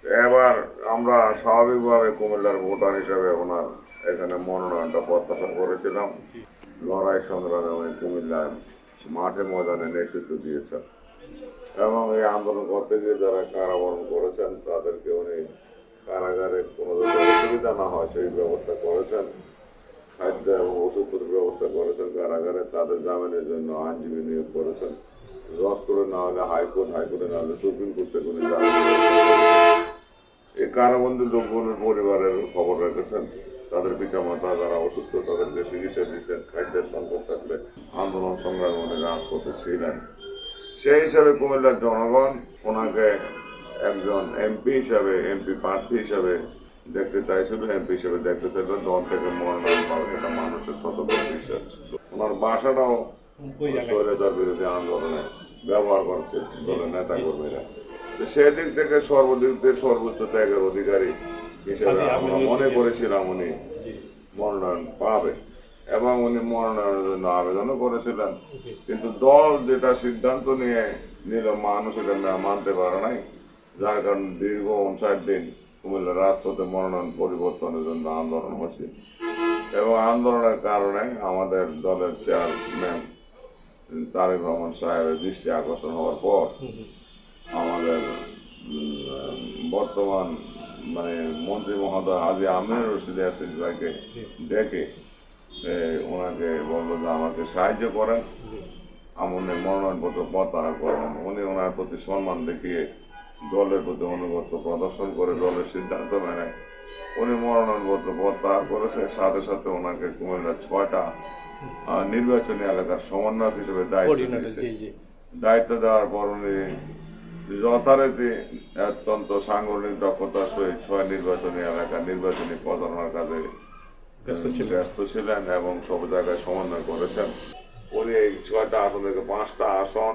এবার আমরা স্বাভাবিকভাবে কুমিল্লার ভোটার হিসাবে ওনার এখানে মনোনয়নটা প্রত্যাশা করেছিলাম। লড়াই সংগ্রামে উনি কুমিল্লার মাঠে ময়দানে নেতৃত্ব দিয়েছেন এবং এই আন্দোলন করতে গিয়ে যারা কারাবরণ করেছেন তাদেরকে উনি কারাগারে কোনো অসুবিধা না হয় সেই ব্যবস্থা করেছেন। খাদ্য এবং ওষুধপত্রের ব্যবস্থা করেছেন কারাগারে। তাদের জামিনের জন্য আইনজীবী নিয়োগ করেছেন। জজ করে না হলে হাইকোর্ট, হাইকোর্টে না হলে সুপ্রিম কোর্ট থেকে উনি জামিন। এই কারাবন্দী লোকগুলোর পরিবারের খবর রেখেছেন। তাদের পিতামাতা যারা অসুস্থ তাদেরকে চিকিৎসা দিচ্ছেন। খাদ্যের সংকট থাকলে আন্দোলন সংগ্রামে উনি রাজপথে ছিলেন। সেই হিসাবে কুমিল্লার জনগণ ওনাকে একজন এমপি হিসাবে, এমপি প্রার্থী হিসাবে দেখতে চাইছিল, এমপি হিসেবে দেখতে চাইছিল। দল থেকে মনোনয়ন পাবেন এটা মানুষের শতভাগ বিশ্বাস ছিল। ওনার বাসাটাও স্বৈরাচার বিরোধী আন্দোলনে ব্যবহার করছে দলের নেতা কর্মীরা। সেদিক থেকে সর্বদিক থেকে সর্বোচ্চ ত্যাগের অধিকারী হিসেবে আমরা মনে করেছিলাম উনি মনোনয়ন পাবে এবং উনি মনোনয়নের জন্য আবেদনও করেছিলেন। কিন্তু দল যেটা সিদ্ধান্ত নিল মানুষ এটা মানতে পারে নাই, যার কারণে দীর্ঘ 59 দিন কুমিল্লার রাজপথে মনোনয়ন পরিবর্তনের জন্য আন্দোলন হচ্ছে এবং আন্দোলনের কারণে আমাদের দলের চেয়ারম্যান তারেক রহমান সাহেবের দৃষ্টি আকর্ষণ হওয়ার পর আমাদের বর্তমান মন্ত্রী মহোদয় হাজী আমিনুর রশিদ ইয়াসিন ভাইকে ডেকে ওনাকে বললো যে আমাকে সাহায্য করেন, আমি মনোনয়নপত্র প্রত্যাহার করেন। উনি ওনার প্রতি সম্মান দেখিয়ে দলের প্রতি অনুগত্য প্রদর্শন করে দলের সিদ্ধান্ত মেনে উনি মনোনয়নপত্র প্রত্যাহার করেছে। সাথে সাথে ওনাকে কুমিল্লার 6টা নির্বাচনী এলাকার সমন্বয়ক হিসেবে দায়িত্ব দেওয়ার পর উনি যথারীতি অত্যন্ত সাংগঠনিক দক্ষতার সহিত 6 নির্বাচনী এলাকা নির্বাচনী প্রচারণার কাজে ব্যস্ত ছিলেন এবং সব জায়গায় সমন্বয় করেছেন। উনি এই 6টা আসন থেকে 5টা আসন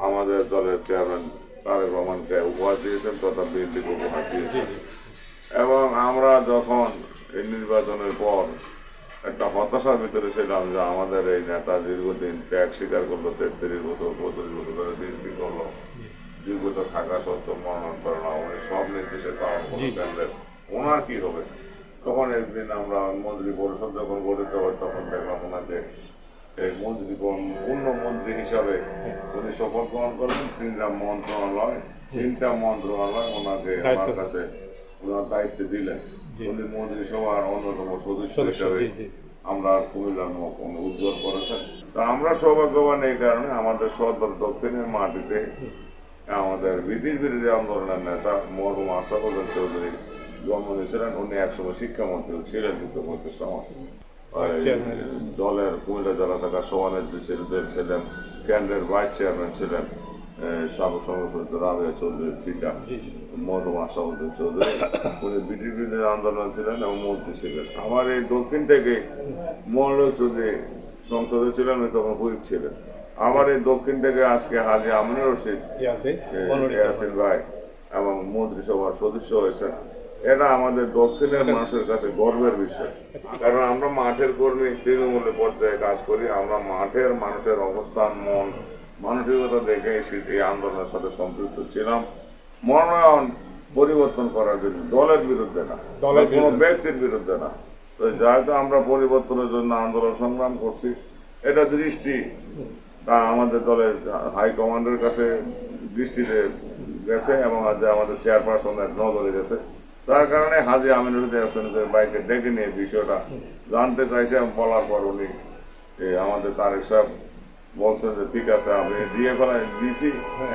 আমাদের দলের চেয়ারম্যান তারেক রহমানকে উপহার দিয়েছেন তথা বিএনপিকে উপহার দিয়েছেন। এবং আমরা যখন এই নির্বাচনের পর একটা হতাশার ভিতরে ছিলাম যে আমাদের এই নেতা দীর্ঘদিন ত্যাগ স্বীকার করলো, 33 বছর 35 বছর ধরে বিএনপি করলো, যোগ্যতা থাকা সত্ত্বেও মনোনয়ন করে না, উনি সব নির্দেশে পালন করলেন, ওনার কি হবে? তখন একদিন আমরা মন্ত্রী পরিষদ যখন গঠিত হয় তখন দেখলাম ওনাকে এই মন্ত্রী পূর্ণ মন্ত্রী হিসাবে উনি শপথ গ্রহণ করলেন। 3টা মন্ত্রণালয় ওনাকে আমার কাছে ওনার দায়িত্ব দিলেন। উনি মন্ত্রিসভার অন্যতম সদস্য হিসাবে আমরা কুমিল্লার মুখ উজ্জ্বল করেছেন। তা আমরা সৌভাগ্যবান এই কারণে আমাদের সদর দক্ষিণের মাটিতে আমাদের ব্রিটিশ বিরোধী আন্দোলনের নেতা মরহুম আশরাফুদ্দিন চৌধুরী জন্ম নিয়েছিলেন। উনি একসময় শিক্ষামন্ত্রী ছিলেন যুদ্ধপক্ষের সময়। দলের কুমিল্লা জেলা শাখার সভানেত্রী ছিলেন, কেন্দ্রের ভাইস চেয়ারম্যান ছিলেন সাবেক সংসদ রাবেয়া চৌধুরীর পিতা মরহুম আশরাফুদ্দিন চৌধুরী। উনি ব্রিটিশ বিরোধী আন্দোলন ছিলেন এবং মন্ত্রী ছিলেন। আমার এই দক্ষিণ থেকে মল্লিক চৌধুরী সংসদে ছিলেন, উনি তখন হুইপ ছিলেন। আমার এই দক্ষিণ থেকে আজকে হাজী আমিনুর রশিদ ইয়াসিন ভাই এবং মন্ত্রিসভার সদস্য হয়েছেন। এটা আমাদের দক্ষিণের মানুষের কাছে গর্বের বিষয়, কারণ আমরা মাঠের কর্মী, তৃণমূলের পর্যায়ে কাজ করি। আমরা মাঠের মানুষের অবস্থান, মন মানসিকতা দেখে এই আন্দোলনের সাথে সম্পৃক্ত ছিলাম। মনোনয়ন পরিবর্তন করার জন্য, দলের বিরুদ্ধে না, কোনো ব্যক্তির বিরুদ্ধে না। তো যেহেতু আমরা পরিবর্তনের জন্য আন্দোলন সংগ্রাম করছি, এটা দৃষ্টি আমাদের দলের হাইকমান্ডের কাছে দৃষ্টিতে গেছে এবং আমাদের চেয়ারপারসনের নজরে গেছে। তার কারণে হাজী আমিনুর রশিদের বাইকে ডেকে নিয়ে বিষয়টা জানতে চাইছে। বলার পর উনি আমাদের তারেক সাহেব বলছেন যে ঠিক আছে আমি দিয়ে দিয়েছি,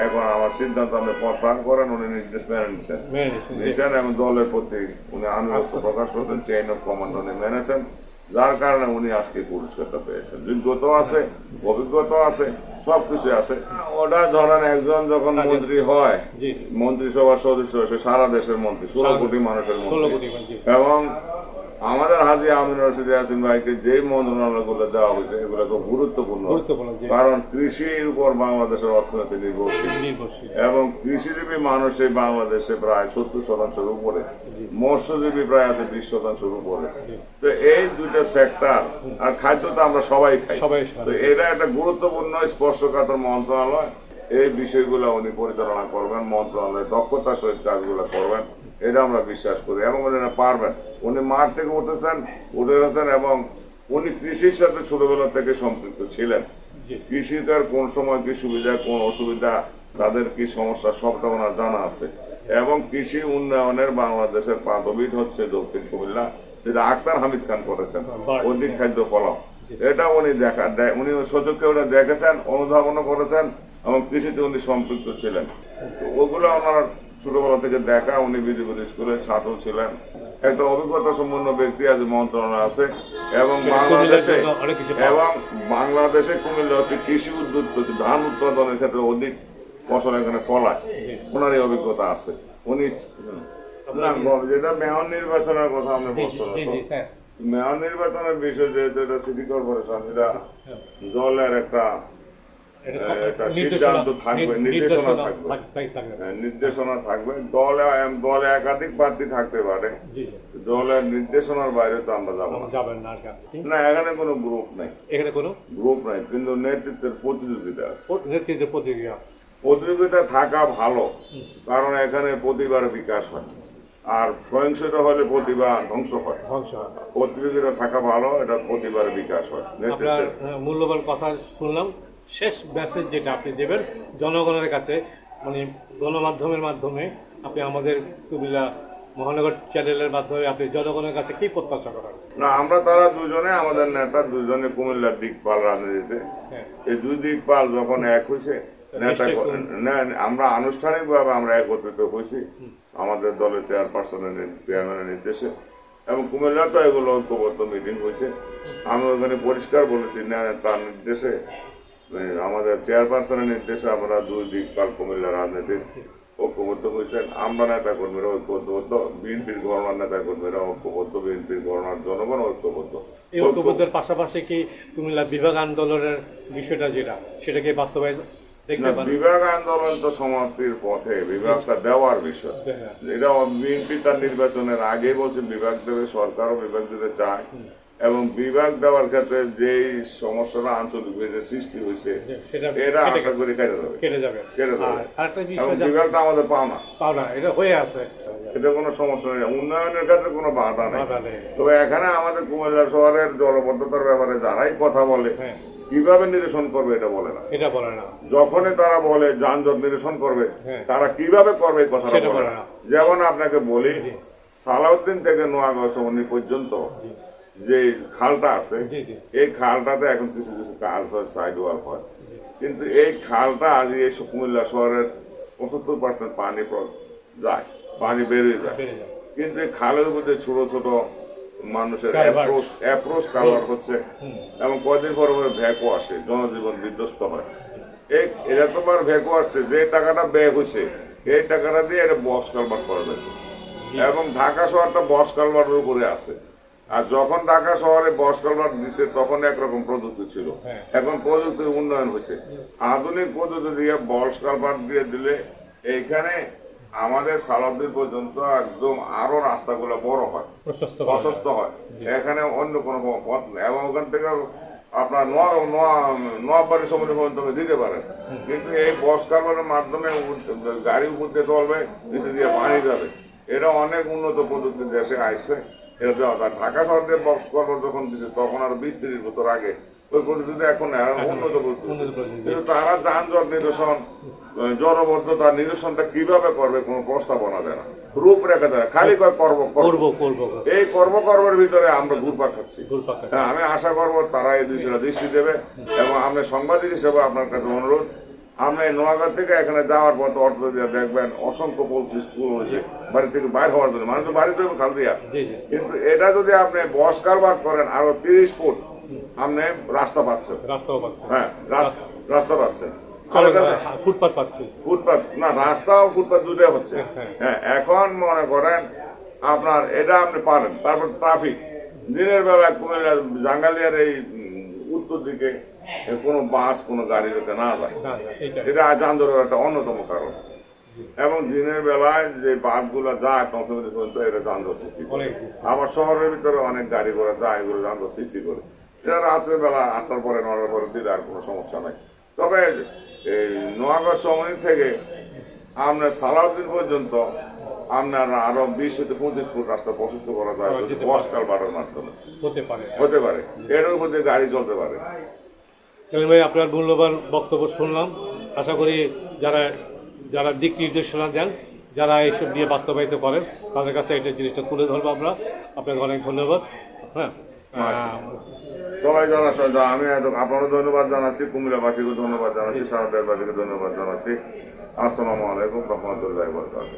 এখন আমার সিদ্ধান্ত আপনি প্রত্যাহার করেন। উনি নির্দেশ মেনে নিচ্ছেন এবং দলের প্রতি উনি আনুগত্য প্রকাশ করছেন, চেইন অফ কমান্ড উনি মেনেছেন, যার কারণে উনি আজকে পুরস্কারটা পেয়েছেন। যোগ্যতাও আছে, অভিজ্ঞতাও আছে, সবকিছু আছে। ওটা ধরেন একজন যখন মন্ত্রী হয়, মন্ত্রিসভার সদস্য হয়েছে, সারা দেশের মন্ত্রী, 16 কোটি মানুষের মন্ত্রী। এবং আমাদের হাজী আমিনুর রশিদ ইয়াসিন ভাইকে যে মন্ত্রণালয়গুলো দেওয়া হয়েছে এগুলো খুব গুরুত্বপূর্ণ, কারণ কৃষির উপর বাংলাদেশের অর্থনীতি নির্ভরশীল এবং কৃষিজীবী মানুষ এই বাংলাদেশে প্রায় 70% উপরে, মৎস্যজীবী প্রায় আছে 20% উপরে। তো এই দুইটা সেক্টর, আর খাদ্য তো আমরা সবাই খাই, তো এটা একটা গুরুত্বপূর্ণ স্পর্শকাতর মন্ত্রণালয়। এই বিষয়গুলো উনি পরিচালনা করবেন, মন্ত্রণালয় দক্ষতার সহিত কাজগুলো করবেন, এটা আমরা বিশ্বাস করি এবং উনি পারবেন। উনি মাঠ থেকে উঠে গেছেন এবং উনি কৃষির সাথে ছোটবেলা থেকে সম্পৃক্ত ছিলেন। কৃষিকার কোন সময় কি সুবিধা, কোন অসুবিধা, তাদের কি সমস্যা, সবটা ওনার জানা আছে। এবং কৃষি উন্নয়নের বাংলাদেশের প্রাথমিক হচ্ছে দক্ষিণ কুমিল্লা, যেটা আক্তার হামিদ খান করেছেন, অধিক খাদ্য কলম। এটা উনি উনি সচক্ষে ওটা দেখেছেন, অনুধাবনও করেছেন এবং কৃষিতে উনি সম্পৃক্ত ছিলেন। ওগুলো ওনার ছোটবেলা থেকে দেখা। উনি বিজিবি স্কুলের ছাত্র ছিলেন, একটা অভিজ্ঞতা সম্পন্ন ব্যক্তি আজ মন্ত্রণালয় আছে এবং বাংলাদেশে কুমিল্লা হচ্ছে কৃষি উদ্যোগ, ধান উৎপাদনের ক্ষেত্রে অধিক ফসল এখানে ফলায়, ওনারই অভিজ্ঞতা আছে। উনি যেটা মেয়র নির্বাচনের কথা আপনি বলছেন, মেয়র নির্বাচনের বিষয় যেহেতু এটা সিটি কর্পোরেশন, এটা দলের একটা সিদ্ধান্ত থাকবে, নির্দেশনা থাকবে। দলে একাধিক প্রার্থী থাকতে পারে, দলের নির্দেশনার বাইরে তো আমরা যাবো না। এখানে কোনো গ্রুপ নাই, কিন্তু নেতৃত্বের প্রতিযোগিতা আছে। প্রতিযোগিতা থাকা ভালো, কারণ এখানে প্রতিবার বিকাশ হয়, আর সহিংসতা হলে প্রতিভা ধ্বংস হয়। প্রতিযোগিতা থাকা ভালো, এটা প্রতিবার বিকাশ হয়। আপনার মূল্যবান কথা শুনলাম। শেষ মেসেজ যেটা আপনি দেবেন জনগণের কাছে, মানে গণমাধ্যমের মাধ্যমে আপনি আমাদের কুমিল্লা মহানগর চ্যানেলের মাধ্যমে আপনি জনগণের কাছে কি প্রত্যাশা করেন? না, আমরা তারা দুজনে, আমাদের নেতা দুজনে কুমিল্লার দিকপাল রাজনীতিতে, এই দুই দিকপাল যখন এক হয়েছে, আমরা আনুষ্ঠানিকভাবে আমরা একত্রিত হয়েছি আমাদের দলের চেয়ারম্যানের নির্দেশে, এবং কুমিল্লা তো এগুলো ঐক্যবদ্ধ মিটিং হয়েছে। আমি ওখানে পরিষ্কার বলেছি, তার নির্দেশে, আমাদের চেয়ারপারসনের নির্দেশে আমরা দুই দিকপাল কুমিল্লা রাজনীতির ঐক্যবদ্ধ হয়েছেন। আমরা নেতা কর্মীরা ঐক্যবদ্ধ, বিএনপির গভর্নর নেতা কর্মীরা ঐক্যবদ্ধ, বিএনপির গভর্নর জনগণ ঐক্যবদ্ধ। এই ঐক্যবদ্ধের পাশাপাশি কি কুমিল্লা বিভাগ আন্দোলনের বিষয়টা যেটা, সেটাকে বাস্তবায়ন বিভাগ আন্দোলন তো সমাপ্তির পথে, বিভাগটা দেওয়ার বিষয়। এটা বিএনপি তার নির্বাচনের আগে বলছে বিভাগ দেবে, সরকারও বিভাগ দিতে চায়, এবং বিভাগ দেওয়ার ক্ষেত্রে যেই সমস্যাটা আঞ্চলিক সৃষ্টি হয়েছে, এটা আশা করি কেটে যাবে। এবং বিভাগটা আমাদের পাওনা, এটা হয়ে আছে, এটা কোনো সমস্যা নেই, উন্নয়নের ক্ষেত্রে কোনো বাধা নেই। তবে এখানে আমাদের কুমিল্লা শহরের জলবদ্ধতার ব্যাপারে যারাই কথা বলে, কিভাবে নিরসন করবে এটা বলে না। যখনই তারা বলে যানজট নিরসন করবে, তারা কিভাবে করবে এই কথাটা বলে না। যেমন আপনাকে বলি, সালাউদ্দিন থেকে নোয়াগাঁও পর্যন্ত যে খালটা আছে, এই খালটাতে এখন কিছু কিছু কাজ হয়, সাইড ওয়ার্ক হয়, কিন্তু এই খালটা আজ এই কুমিল্লা শহরের ৭৫% পানি বেরিয়ে যায়। কিন্তু এই খালের মধ্যে ছোট ছোট মানুষের অ্যাপ্রোচ কারবার হচ্ছে, এবং কয়েকদিন পরে পরে ভ্যাকও আসে, জনজীবন বিধ্বস্ত হয়। এই এতবার ভ্যাকও আসছে, যে টাকাটা ব্যয় হয়েছে এই টাকাটা দিয়ে এটা বক্স কালভার্ট করবে, এবং ঢাকা শহরটা বক্স কালভার্টের উপরে আছে। আর যখন ঢাকা শহরে বক্স কালভার্ট দিচ্ছে তখন একরকম প্রযুক্তি ছিল, এখন প্রযুক্তির উন্নয়ন হয়েছে, আধুনিক পদ্ধতি দিয়ে বক্স কালভার্ট দিয়ে দিলে এইখানে আমাদের সালাউদ্দিন পর্যন্ত একদম আরো রাস্তাগুলো বড় হয়, প্রশস্ত হয়, এখানে অন্য কোনো পথ নেই। এবং ওখান থেকে আপনার নোয়াবাড়ি সমুদ্র পর্যন্ত দিতে পারেন, কিন্তু এই বক্স কালভার্টের মাধ্যমে গাড়ি উপরতে চলবে, নিচে দিয়ে পানি যাবে। এটা অনেক উন্নত পদ্ধতি দেশে আসছে। এটা ঢাকা শহরের বক্স কালভার্ট যখন দিচ্ছে তখন আরো ২০-৩০ বছর আগে, ওই পদ্ধতিতে এখন উন্নত পদ্ধতি, কিন্তু তারা যানজট নিরসন, জনবদ্ধতা নিরসনটা কিভাবে করবে কোনো প্রস্তাবনা দেয় না, রূপরেখা দেয়, খালি করবো। এই কর্মের ভিতরে আমরা ঘুরপাক খাচ্ছি। আমি আশা করবো তারা এই বিষয়টা দৃষ্টি দেবে, এবং আমি সাংবাদিক হিসেবে আপনার কাছে অনুরোধ, আমরা এই নোয়াগাঁও থেকে এখানে যাওয়ার পর অটো দিয়ে দেখবেন অসংখ্য স্কুল হয়েছে বাড়ি থেকে বাইর হওয়ার জন্য, মানুষ তো বাড়িতে খাল দিয়া, কিন্তু এটা যদি আপনি বক্স কালভার্ট করেন আরো ৩০ ফুট, আপনি রাস্তা পাচ্ছেন, রাস্তা পাচ্ছেন, ফুটপাত না, রাস্তাও ফুটপাত দুটোই হচ্ছে। হ্যাঁ, এখন মনে করেন আপনার এটা আপনি পারেন। তারপর ট্রাফিক, দিনের বেলা কুমিল্লা জাঙ্গালিয়ার এই উত্তর দিকে কোনো বাস কোনো গাড়ি যাতে না যায়, এটা যানজটের একটা অন্যতম কারণ। এবং দিনের বেলায় যে বাসগুলো যায় পর্যন্ত এটা যানজট সৃষ্টি করে। আবার শহরের ভিতরে অনেক গাড়ি ঘোড়া যায়, এগুলো যানজট সৃষ্টি করে। এটা রাত্রের বেলা ৮টার পরে ৯টার পরে দিলে আর কোনো সমস্যা নাই। তবে এই নোয়াগাঁ সমনি থেকে আপনার সালাউদ্দিন পর্যন্ত আপনার আরো 20 থেকে 25 ফুট রাস্তা প্রশস্ত করা যায় যেতে বস কালভার্টের মাধ্যমে হতে পারে। হতে পারে, এটার উপর দিয়ে গাড়ি চলতে পারে। সেলিম ভাই, আপনার মূল্যবান বক্তব্য শুনলাম। আশা করি যারা যারা দিক নির্দেশনা দেন, যারা এইসব নিয়ে বাস্তবায়িত করেন, তাদের কাছে এটা জিনিসটা তুলে ধরবো আমরা। আপনাকে অনেক ধন্যবাদ। হ্যাঁ, সবাই জানাচ্ছি, আমি আপনারও ধন্যবাদ জানাচ্ছি, কুমিল্লাবাসীকে ধন্যবাদ জানাচ্ছি, সারা দেশবাসীকে ধন্যবাদ জানাচ্ছি। আসসালামু আলাইকুম রহমতুল্লাহি ওয়া বারাকাতুহু।